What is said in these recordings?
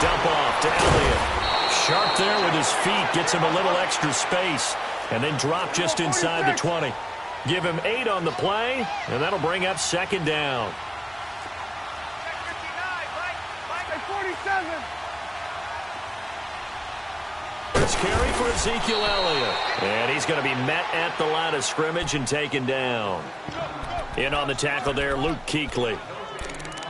dump off to Elliott. Sharp there with his feet. Gets him a little extra space. And then drop just inside the 20. Give him 8 on the play, and that'll bring up second down. First carry for Ezekiel Elliott. And he's going to be met at the line of scrimmage and taken down. In on the tackle there, Luke Kuechly.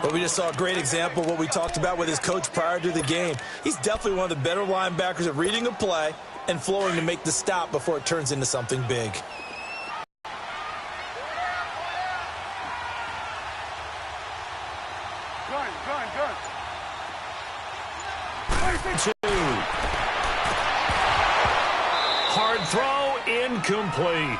But we just saw a great example of what we talked about with his coach prior to the game. He's definitely one of the better linebackers at reading a play and flowing to make the stop before it turns into something big. Hard throw, incomplete.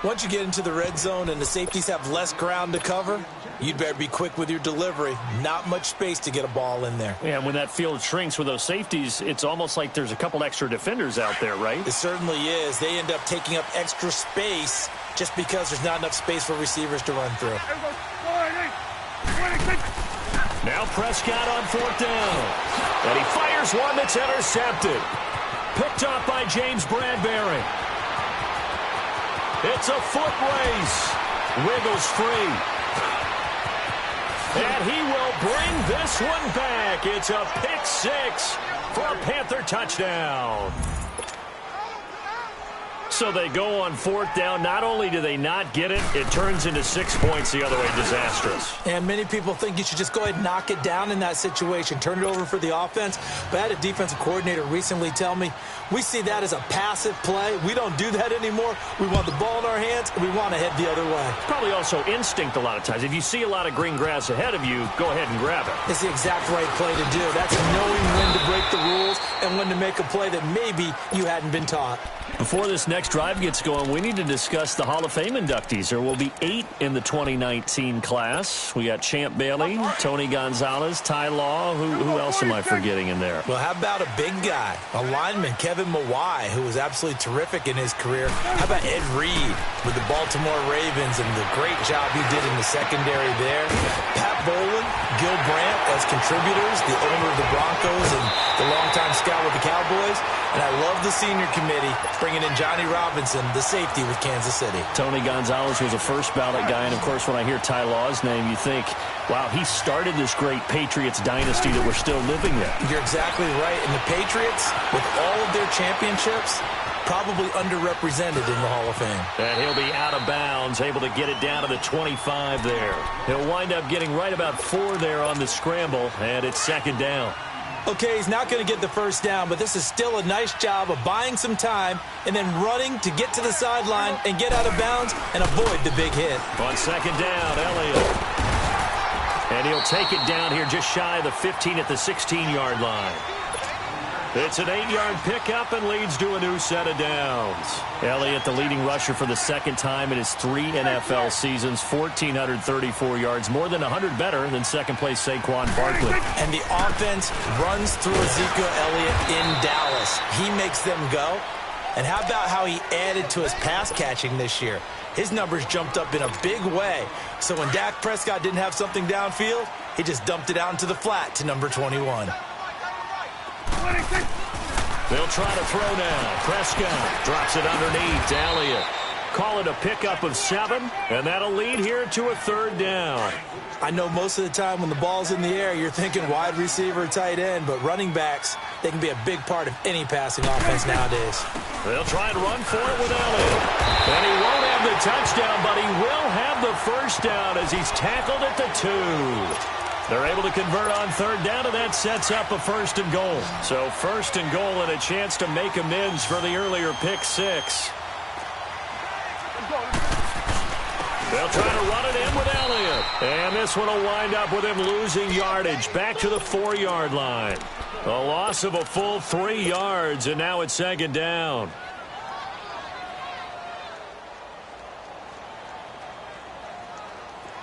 Once you get into the red zone and the safeties have less ground to cover, you'd better be quick with your delivery. Not much space to get a ball in there. Yeah, when that field shrinks with those safeties, it's almost like there's a couple extra defenders out there, right? It certainly is. They end up taking up extra space just because there's not enough space for receivers to run through. Now Prescott on 4th down. And he fires one that's intercepted. Picked off by James Bradbury. It's a foot race. Wiggles free. And he will bring this one back. It's a pick 6 for a Panther touchdown. So they go on 4th down. Not only do they not get it, it turns into 6 points the other way. Disastrous. And many people think you should just go ahead and knock it down in that situation. Turn it over for the offense. But I had a defensive coordinator recently tell me, we see that as a passive play. We don't do that anymore. We want the ball in our hands, and we want to head the other way. Probably also instinct a lot of times. If you see a lot of green grass ahead of you, go ahead and grab it. It's the exact right play to do. That's knowing when to break the rules and when to make a play that maybe you hadn't been taught. Before this next drive gets going, we need to discuss the Hall of Fame inductees. There will be 8 in the 2019 class. We got Champ Bailey, Tony Gonzalez, Ty Law. Who else am I forgetting in there? Well, how about a big guy, a lineman, Kevin Mawai, who was absolutely terrific in his career. How about Ed Reed with the Baltimore Ravens and the great job he did in the secondary there? Pat Bowlen, Gil Brandt as contributors, the owner of the Broncos and the longtime scout with the Cowboys. And I love the senior committee bringing in Johnny Robinson, the safety with Kansas City. Tony Gonzalez was a first ballot guy. And, of course, when I hear Ty Law's name, you think, wow, he started this great Patriots dynasty that we're still living in. You're exactly right. And the Patriots, with all of their championships, probably underrepresented in the Hall of Fame. And he'll be out of bounds, able to get it down to the 25 there. He'll wind up getting right about 4 there on the scramble, and it's second down. Okay, he's not going to get the first down, but this is still a nice job of buying some time and then running to get to the sideline and get out of bounds and avoid the big hit. On second down, Elliott. And he'll take it down here just shy of the 15 at the 16-yard line. It's an 8-yard pickup and leads to a new set of downs. Elliott, the leading rusher for the second time in his 3 NFL seasons, 1,434 yards, more than 100 better than second-place Saquon Barkley. And the offense runs through Ezekiel Elliott in Dallas. He makes them go. And how about how he added to his pass catching this year? His numbers jumped up in a big way. So when Dak Prescott didn't have something downfield, he just dumped it out into the flat to number 21. They'll try to throw now. Prescott drops it underneath to Elliott. Call it a pickup of 7, and that'll lead here to a 3rd down. I know most of the time when the ball's in the air, you're thinking wide receiver, tight end, but running backs, they can be a big part of any passing offense nowadays. They'll try and run for it with Elliott. And he won't have the touchdown, but he will have the first down as he's tackled at the 2. They're able to convert on 3rd down, and that sets up a 1st and goal. So 1st and goal and a chance to make amends for the earlier pick 6. They'll try to run it in with Elliott. And this one will wind up with him losing yardage back to the 4-yard line. A loss of a full 3 yards, and now it's second down.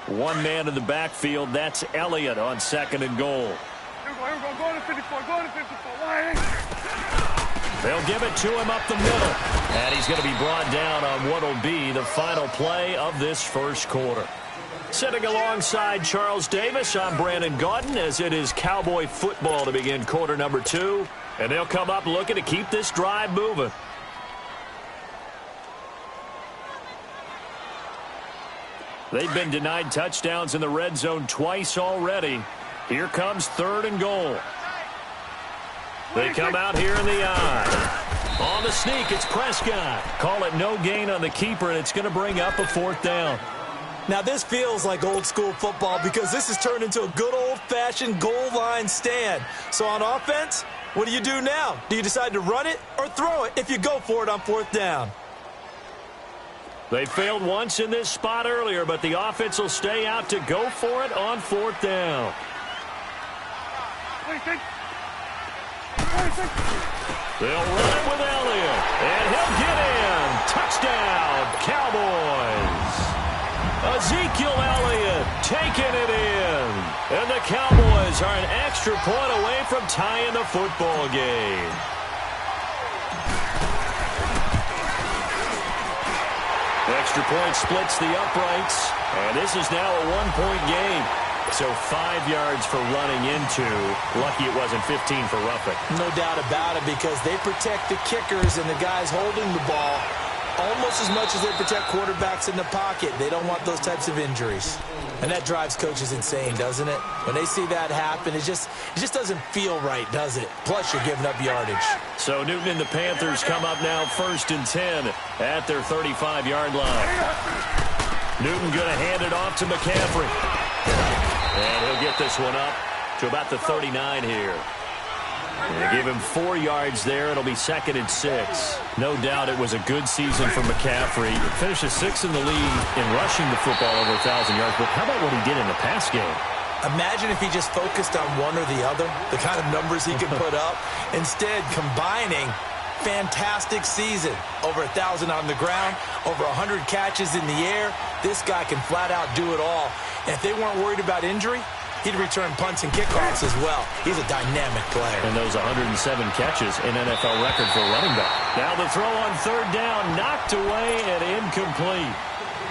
One man in the backfield. That's Elliott on 2nd and goal. Go to 54. They'll give it to him up the middle. And he's going to be brought down on what will be the final play of this first quarter. Sitting alongside Charles Davis, I'm Brandon Gaudin, as it is Cowboy football to begin quarter number 2. And they'll come up looking to keep this drive moving. They've been denied touchdowns in the red zone twice already. Here comes 3rd and goal. They come out here in the eye. On the sneak, it's Prescott. Call it no gain on the keeper, and it's going to bring up a 4th down. Now, this feels like old-school football because this has turned into a good old-fashioned goal line stand. So on offense, what do you do now? Do you decide to run it or throw it if you go for it on 4th down? They failed once in this spot earlier, but the offense will stay out to go for it on 4th down. They'll run it with Elliott, and he'll get in. Touchdown, Cowboys. Ezekiel Elliott taking it in. And the Cowboys are an extra point away from tying the football game. Extra point splits the uprights, and this is now a 1-point game. So 5 yards for running into. Lucky it wasn't 15 for roughing. No doubt about it, because they protect the kickers and the guys holding the ball almost as much as they protect quarterbacks in the pocket. They don't want those types of injuries. And that drives coaches insane, doesn't it? When they see that happen, it just doesn't feel right, does it? Plus, you're giving up yardage. So Newton and the Panthers come up now 1st and 10 at their 35-yard line. Newton going to hand it off to McCaffrey. And he'll get this one up to about the 39 here. They give him 4 yards there. It'll be 2nd and 6. No doubt it was a good season for McCaffrey. He finishes 6th in the league in rushing the football over 1,000 yards. But how about what he did in the pass game? Imagine if he just focused on one or the other, the kind of numbers he could put up. Instead, combining fantastic season. Over 1,000 on the ground, over 100 catches in the air. This guy can flat out do it all. And if they weren't worried about injury, he'd return punts and kickoffs as well. He's a dynamic player. And those 107 catches, an NFL record for a running back. Now the throw on 3rd down, knocked away and incomplete.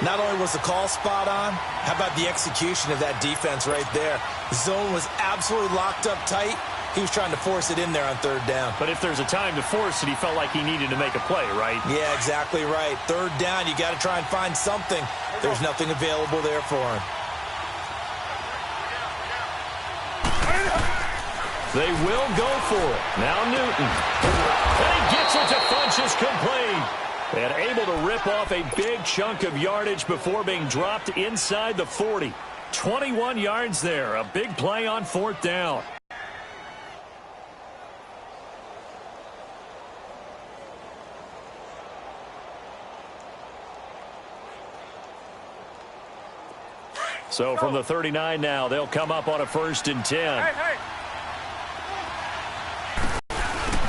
Not only was the call spot on, how about the execution of that defense right there? The zone was absolutely locked up tight. He was trying to force it in there on 3rd down. But if there's a time to force it, he felt like he needed to make a play, right? Yeah, exactly right. 3rd down, you got to try and find something. There's nothing available there for him. They will go for it. Now Newton. And he gets it to Funchess complete. And able to rip off a big chunk of yardage before being dropped inside the 40. 21 yards there. A big play on 4th down. So from the 39 now, they'll come up on a 1st and 10.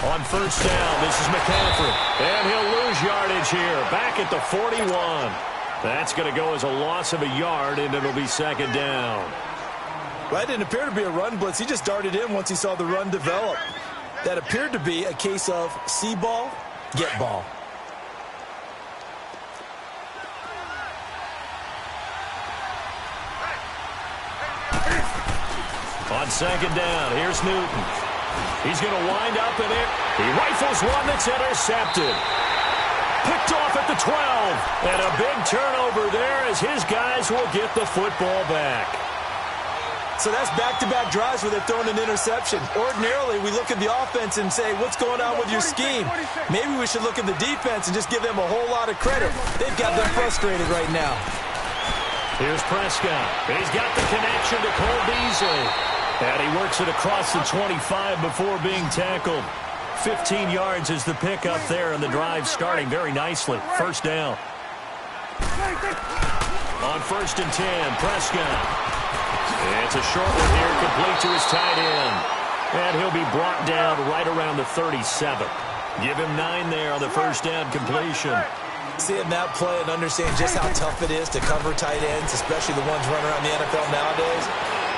On 1st down, this is McCaffrey. And he'll lose yardage here. Back at the 41. That's going to go as a loss of a yard, and it'll be 2nd down. Well, that didn't appear to be a run blitz. He just darted in once he saw the run develop. That appeared to be a case of see ball, get ball. On 2nd down, here's Newton. He's going to wind up in it. He rifles one that's intercepted. Picked off at the 12. And a big turnover there as his guys will get the football back. So that's back-to-back drives where they're throwing an interception. Ordinarily, we look at the offense and say, what's going on with your scheme? Maybe we should look at the defense and just give them a whole lot of credit. They've got them frustrated right now. Here's Prescott. He's got the connection to Cole Beasley. And he works it across the 25 before being tackled. 15 yards is the pickup there, and the drive starting very nicely. 1st down. On 1st and 10, Prescott. It's a short one here, complete to his tight end. And he'll be brought down right around the 37. Give him 9 there on the 1st down completion. Seeing that play and understanding just how tough it is to cover tight ends, especially the ones running around the NFL nowadays,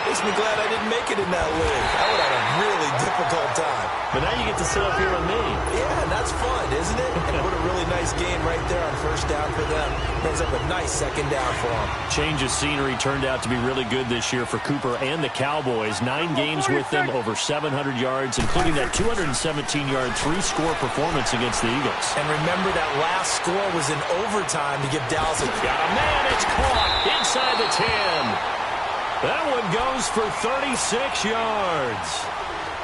makes me glad I didn't make it in that league. I would have a really difficult time. But now you get to sit up here with me. Yeah, that's fun, isn't it? And what a really nice game right there on first down for them. Brings up a nice second down for them. Change of scenery turned out to be really good this year for Cooper and the Cowboys. 9 games with them, over 700 yards, including that 217-yard three-score performance against the Eagles. And remember, that last score was in overtime to give Dallas a... Got a man, it's caught inside the 10. That one goes for 36 yards.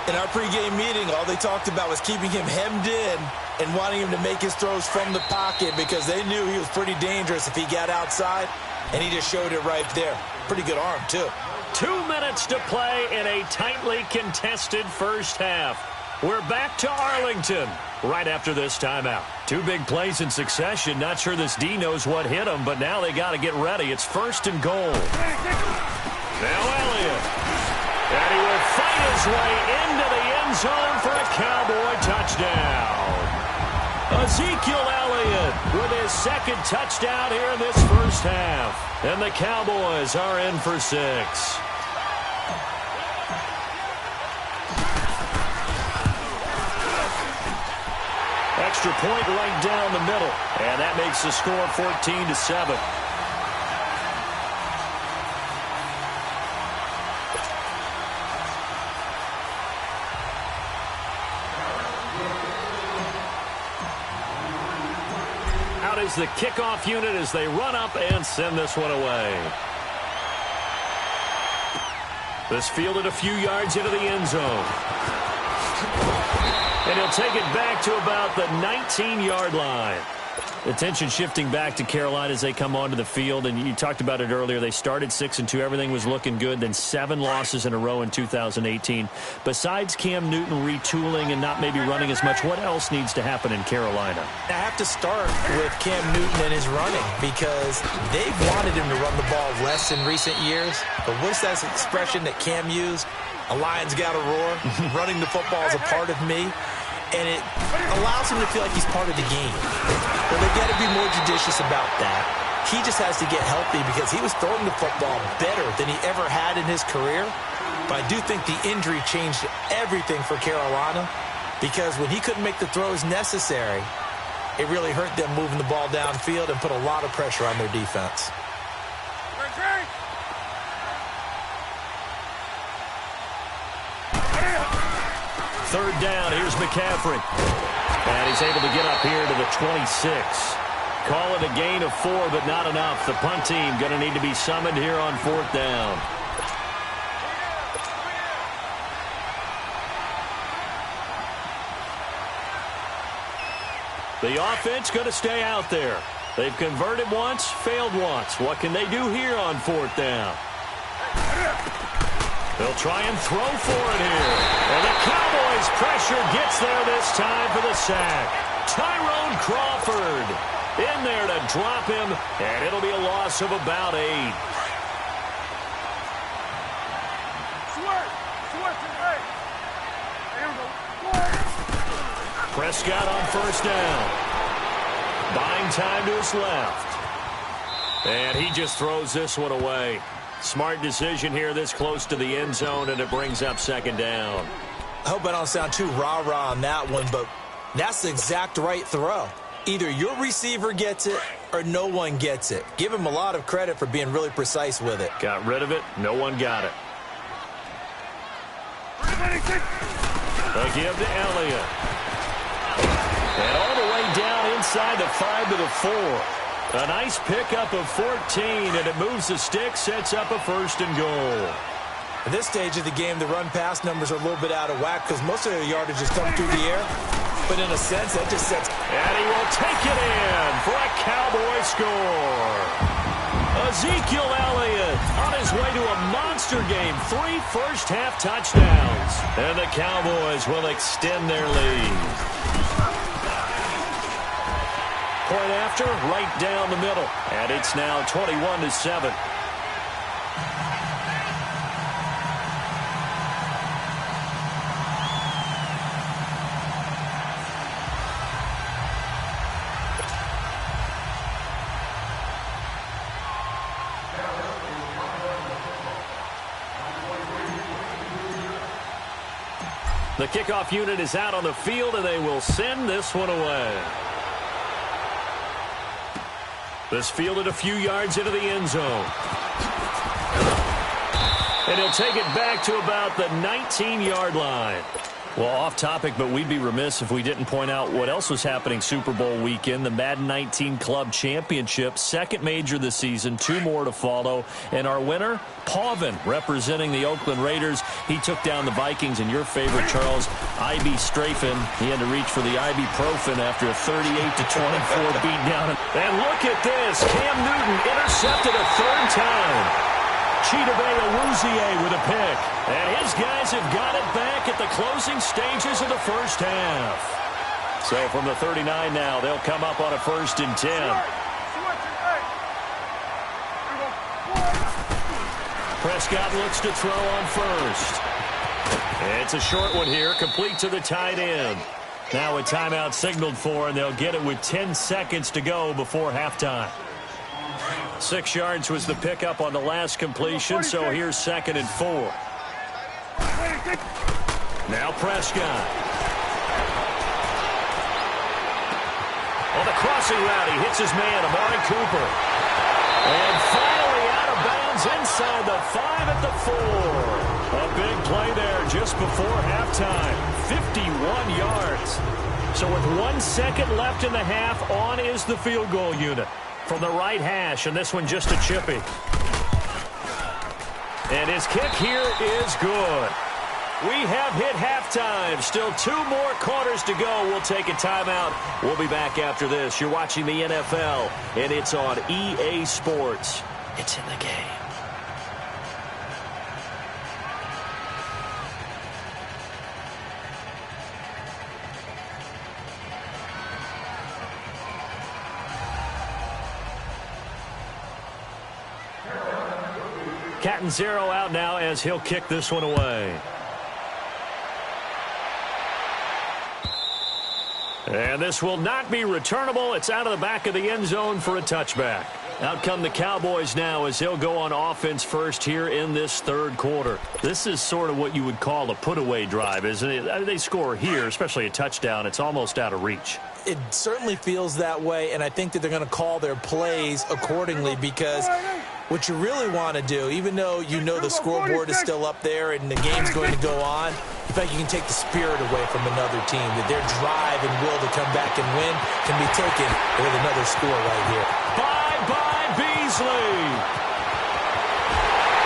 In our pregame meeting, all they talked about was keeping him hemmed in and wanting him to make his throws from the pocket because they knew he was pretty dangerous if he got outside, and he just showed it right there. Pretty good arm, too. 2 minutes to play in a tightly contested first half. We're back to Arlington right after this timeout. 2 big plays in succession. Not sure this D knows what hit him, but now they got to get ready. It's 1st and goal. Now Elliott. And he will fight his way into the end zone for a Cowboy touchdown. Ezekiel Elliott with his 2nd touchdown here in this first half. And the Cowboys are in for 6. Extra point right down the middle. And that makes the score 14-7. Out is the kickoff unit as they run up and send this one away. This fielded a few yards into the end zone. And he'll take it back to about the 19-yard line. Attention shifting back to Carolina as they come onto the field. And you talked about it earlier. They started 6-2. Everything was looking good. Then 7 losses in a row in 2018. Besides Cam Newton retooling and not maybe running as much, what else needs to happen in Carolina? I have to start with Cam Newton and his running because they've wanted him to run the ball less in recent years. But what's that expression that Cam used? A lion's got to roar. Running the football is a part of me. And it allows him to feel like he's part of the game. But they've got to be more judicious about that. He just has to get healthy because he was throwing the football better than he ever had in his career. But I do think the injury changed everything for Carolina because when he couldn't make the throws necessary, it really hurt them moving the ball downfield and put a lot of pressure on their defense. Third down, here's McCaffrey. And he's able to get up here to the 26. Call it a gain of 4, but not enough. The punt team going to need to be summoned here on 4th down. The offense going to stay out there. They've converted once, failed once. What can they do here on 4th down? They'll try and throw for it here. And the Cowboys' pressure gets there this time for the sack. Tyrone Crawford in there to drop him, and it'll be a loss of about 8. Prescott on 1st down. Buying time to his left. And he just throws this one away. Smart decision here this close to the end zone, and it brings up 2nd down. I hope I don't sound too rah-rah on that one, but that's the exact right throw. Either your receiver gets it or no one gets it. Give him a lot of credit for being really precise with it. Got rid of it. No one got it. A give to Elliott. And all the way down inside the 5 to the 4. A nice pickup of 14, and it moves the stick, sets up a 1st and goal. At this stage of the game, the run-pass numbers are a little bit out of whack because most of their yardage is coming through the air. But in a sense, that just sets... And he will take it in for a Cowboy score. Ezekiel Elliott on his way to a monster game. 3 first-half touchdowns. And the Cowboys will extend their lead. Point after, right down the middle. And it's now 21-7. The kickoff unit is out on the field, and they will send this one away. This fielded a few yards into the end zone. And he'll take it back to about the 19-yard line. Well, off topic, but we'd be remiss if we didn't point out what else was happening Super Bowl weekend. The Madden 19 Club Championship, second major this season, 2 more to follow. And our winner, Pauvin, representing the Oakland Raiders. He took down the Vikings, and your favorite, Charles, Ibuprofen. He had to reach for the ibuprofen after a 38-24 beatdown. And look at this. Cam Newton intercepted a third time. Chidobe Awuzie with a pick. And his guys have got it back at the closing stages of the first half. So from the 39 now, they'll come up on a 1st and 10. Prescott looks to throw on first. It's a short one here, complete to the tight end. Now a timeout signaled for, and they'll get it with 10 seconds to go before halftime. 6 yards was the pickup on the last completion, so here's 2nd and 4. Now Prescott. On the crossing route, he hits his man, Amari Cooper. And finally out of bounds inside the 5 at the 4. A big play there just before halftime. 51 yards. So with 1 second left in the half, on is the field goal unit. From the right hash, and this one just a chippy. And his kick here is good. We have hit halftime. Still 2 more quarters to go. We'll take a timeout. We'll be back after this. You're watching the NFL, and it's on EA Sports. It's in the game. Catanzaro out now as he'll kick this one away. And this will not be returnable. It's out of the back of the end zone for a touchback. Out come the Cowboys now as they'll go on offense first here in this 3rd quarter. This is sort of what you would call a put-away drive, isn't it? They score here, especially a touchdown. It's almost out of reach. It certainly feels that way, and I think that they're going to call their plays accordingly because what you really want to do, even though you know the scoreboard is still up there and the game's going to go on, in fact, you can take the spirit away from another team, that their drive and will to come back and win can be taken with another score right here. Bye-bye, Beasley.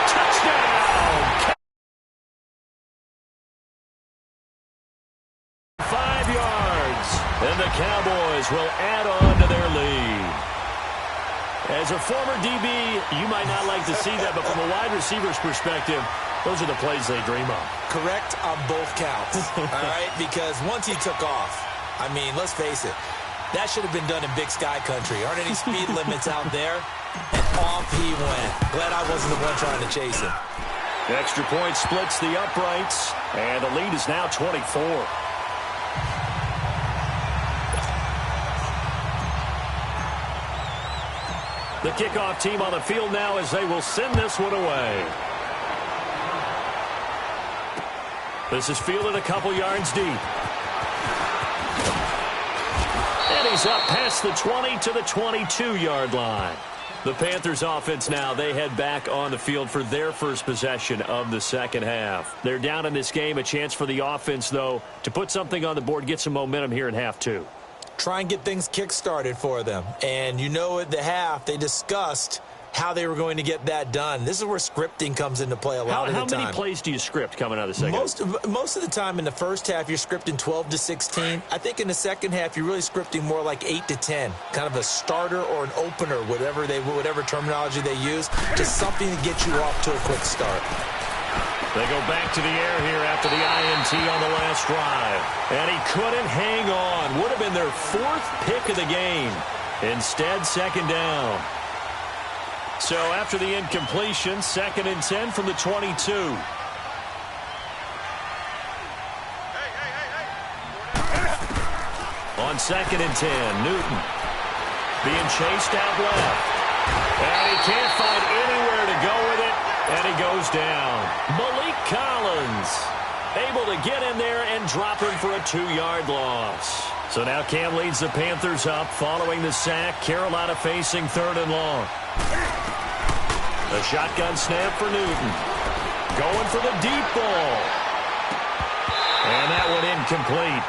Touchdown. 5 yards. And the Cowboys will add on to their lead. As a former DB, you might not like to see that, but from a wide receiver's perspective, those are the plays they dream of. Correct on both counts, all right? Because once he took off, I mean, let's face it, that should have been done in Big Sky Country. Aren't any speed limits out there? And off he went. Glad I wasn't the one trying to chase him. Extra point splits the uprights, and the lead is now 24. The kickoff team on the field now as they will send this one away. This is fielded a couple yards deep. And he's up past the 20 to the 22-yard line. The Panthers offense now, they head back on the field for their first possession of the second half. They're down in this game, a chance for the offense, though, to put something on the board, get some momentum here in half 2. Try and get things kick-started for them. And you know at the half, they discussed how they were going to get that done. This is where scripting comes into play a lot of the time. How many plays do you script coming out of the second? Most of the time in the first half, you're scripting 12 to 16. I think in the second half, you're really scripting more like 8 to 10. Kind of a starter or an opener, whatever terminology they use, just something to get you off to a quick start. They go back to the air here after the INT on the last drive. And he couldn't hang on. Would have been their 4th pick of the game. Instead, second down. So after the incompletion, 2nd and 10 from the 22. On 2nd and 10, Newton being chased out left. And he can't find anywhere to go with it. And he goes down. Malik Collins. able to get in there and drop him for a 2-yard loss. So now Cam leads the Panthers up following the sack. Carolina facing 3rd and long. A shotgun snap for Newton. Going for the deep ball. And that one incomplete.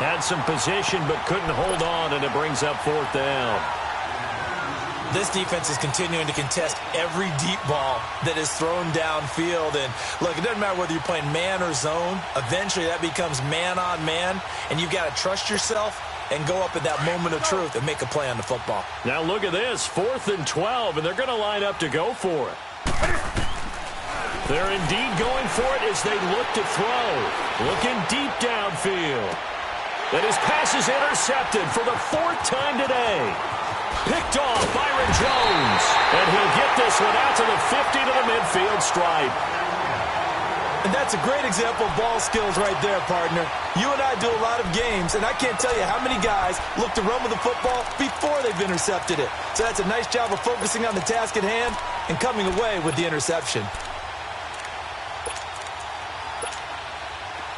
Had some position but couldn't hold on, and it brings up 4th down. This defense is continuing to contest every deep ball that is thrown downfield. And, look, it doesn't matter whether you're playing man or zone. Eventually, that becomes man-on-man, and you've got to trust yourself and go up at that moment of truth and make a play on the football. Now look at this, 4th and 12, and they're going to line up to go for it. They're indeed going for it as they look to throw. Looking deep downfield. And his pass is intercepted for the 4th time today. Picked off Byron Jones. And he'll get this one out to the 50 to the midfield stripe. And that's a great example of ball skills right there, partner. You and I do a lot of games, and I can't tell you how many guys look to run with the football before they've intercepted it. So that's a nice job of focusing on the task at hand and coming away with the interception.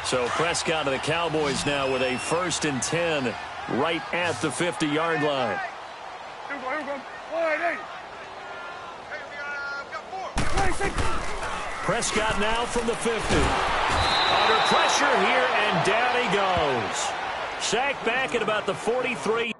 So Prescott and the Cowboys now with a 1st and 10 right at the 50-yard line. Here we go. 1-8. Prescott now from the 50. Under pressure here, and down he goes. Sacked back at about the 43.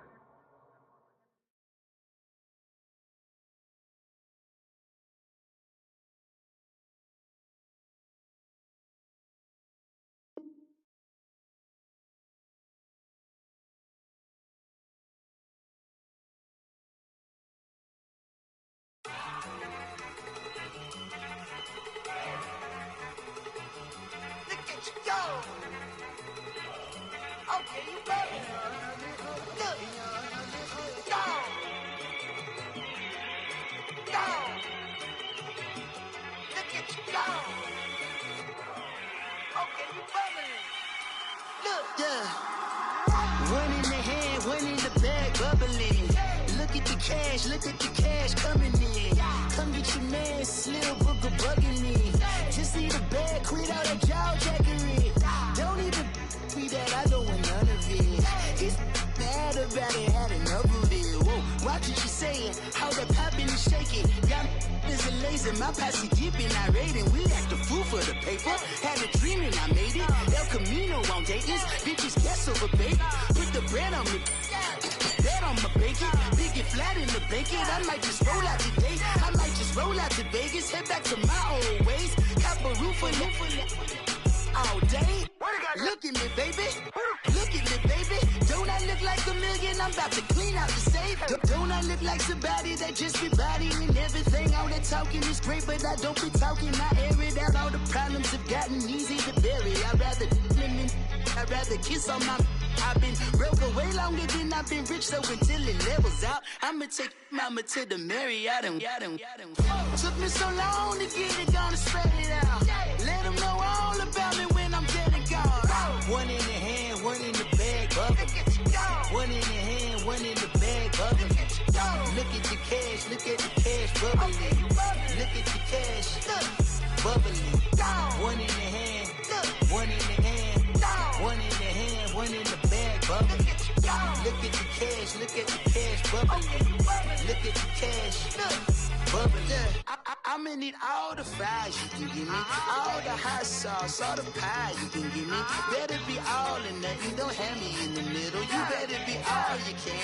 Look at the cash coming in. Come get your man, Slim Booker bugging me. Just need a bag, quit all that jaw jackery. Don't even be that, I don't want none of it. It's bad about it, had enough of it. Whoa, watch what you saying, how that poppin' and shaking. Got is a laser, my posse dipping, I raiding. We act a fool for the paper. Had a dream and I made it. El Camino on Dayton's, bitches guess over baby. Put the bread on me. Bet on my bacon, big and flat in the bacon. I might just roll out today. I might just roll out to Vegas, head back to my old ways. Cap a roof for all day. Look at me, baby. Look at me, baby. Don't I look like a million? I'm about to clean out the safe. Don't I look like somebody that just be bodying everything? All that talking is great, but I don't be talking. I air it out. All the problems have gotten easy to bury. I'd rather kiss on my. I've been broke way longer than I've been rich, so until it levels out, I'ma take mama to the Marriott and took me so long to get it, gonna spread it out. Let them know all about me when I'm dead and gone. One in the hand, one in the bag, bubbling. One in the hand, one in the bag, bubbling. Look at the cash, bubbling. Look at the cash, bubbling. One in the hand, one in the hand, one in the hand, one in the bag, bubbling. Look at the cash, bubbling. Look at the cash, bubbling. I'ma need all the fries you can give me, all the hot sauce, all the pie you can give me. Better be all or nothing, don't have me in the middle. You better be all you can,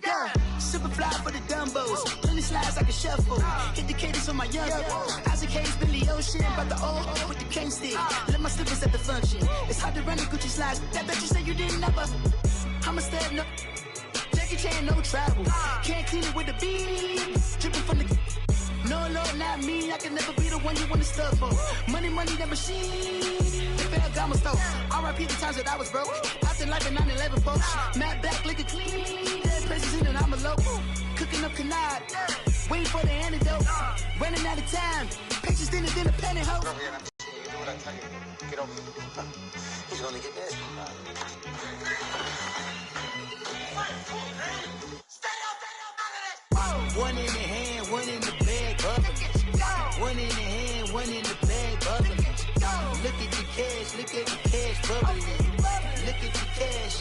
yeah. Super fly for the Dumbos, plenty slides like a shuffle. Hit the cadence on my young Isaac Hayes, Billy Ocean, but the old with the cane stick. Let my slippers at the function. It's hard to run the Gucci slides. That bet you say you didn't never. I'ma step no. Jackie Chan, no travel. Can't clean it with the beat. Dripping from the. No, Lord, not me. I can never be the one you want to stuff for. Money, that machine. The Ferragamo store. R.I.P. the times that I was broke. After life in 9/11, folks. Matte black, liquor clean. Dead places in and I'm a local. Cooking up canard. Waiting for the antidote. Running out of time. Patience thinner than a pantyhose. You know what I tell you? Get over here. He's gonna get this. One in the hand, one in the bag, bubbling. One in the hand, one in the bag, bubbling. cash, look at the cash bubbling. Look at the cash,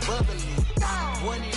bubbling. One in